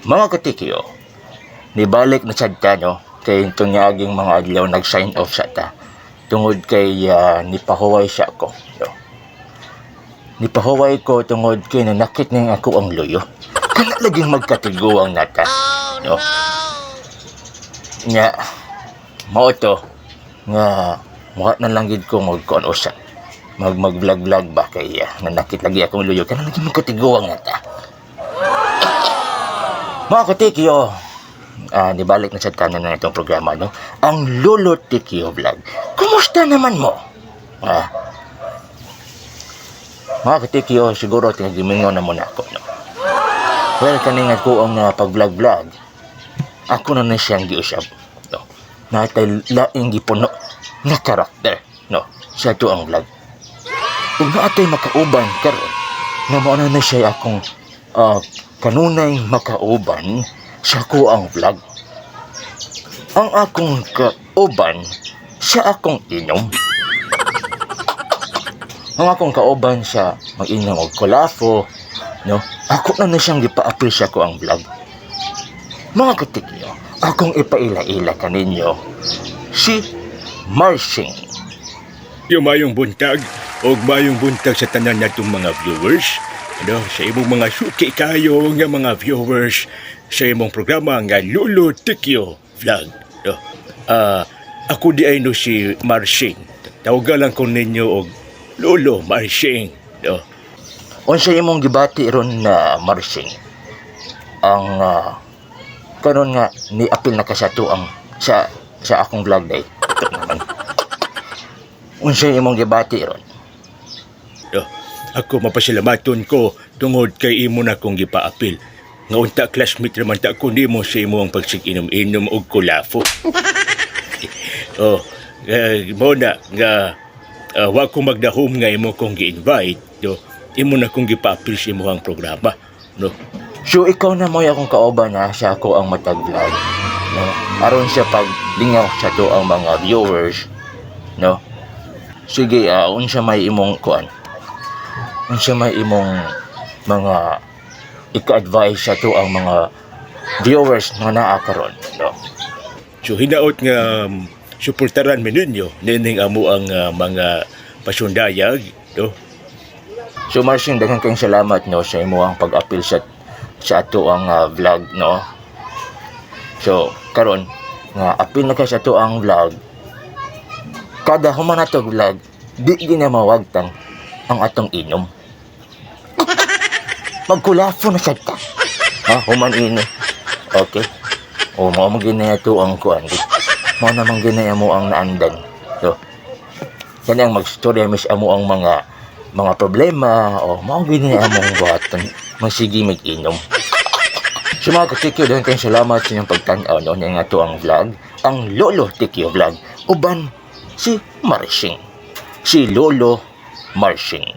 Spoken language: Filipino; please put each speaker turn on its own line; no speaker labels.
Mga katikyo, nibalik na sad ta no kay itong yaging mga adlaw nag-sign off sa ta tungod kay nipahuway siya ko. No? Nipahuway ko tungod kay nanakit ning ako ang luyo. Kana laging magkatiguang nata. No? Nya mao to nga muha na lang gid ko magkuan usa. Mag-vlog ba kay nanakit lagi akong luyo. Kana laging magkatiguang nata. Mga katikyo, nibalik na sa tanan na itong programa, no? Ang Lolo Tikyo Vlog. Kumusta naman mo? Mga katikyo, siguro tinagimingaw na muna ako, no? Well, kaningat ko ang pag-vlog-vlog. Ako na siyang giusap, no? Natay laing gipuno na karakter, no? Sa ito ang vlog. Kung naatay makauban karon, na mauna na siya akong kanunay makauban sa ko ang vlog. Ang akong kauban sa akong inom. Ang akong kauban sa mag-inom og kulafo, no? Ako na siyang gipa-appreciate ko ang vlog. Mga katikyo, akong ipaila-ila kaninyo si Marching.
Mayong buntag o mayong buntag sa tanan natong mga viewers. Sa imong mga suki kayo nga mga viewers sa imong programa nga Lolo Tikyo Vlog. Ako di ay no si Marching. Tawagan lang ko ninyo og Lolo Marching.
Unsa imong gibati ron na Marching? Ang karon nga ni apil na kasato ang sa akong vlog day. Unsa imong gibati ron?
Ako mapasalamaton ko tungod kay imo na kong gipaapil. Nga unta classmate naman ta ko nimo sa imo ang pagsiginom-inom og kulafo. Mo na nga wa ko magdahom nga imo kong gi-invite. Imo na kong gipaapil sa imo ang programa. No?
So ikaw na mo akong kauban na siya ako ang matag-vlog. No? Aron siya paglingaw sa to ang mga viewers. No? Sige, unsa may imong kuan? Unsa may imong mga ika-advise sa to ang mga viewers nga naa karon, no?
So hinaot nga suportaran mi ninyo nining amo ang mga pasundayag, no?
So Marcin, daghang kayong salamat no sa imong pag-apil sa ato ang vlog, no? So karon nga apil na ka sa ato ang vlog. Kada human ato vlog, di ginamawagtang ang atong inom. Magkulafo na sad ta. Human ini. Okay. Mao man ginaya to ang kuan. Mao naman ginaya mo ang naandan. So, kanang magstorya mis amo ang mga problema o mao ginaya mo ang buhaton. Masigi mag-inom. So mga katikyo, daghang kayong salamat sa inyong pagtan-aw no nga to ang vlog, ang Lolo Tikyo Vlog. Uban si Marching. Si Lolo Marching.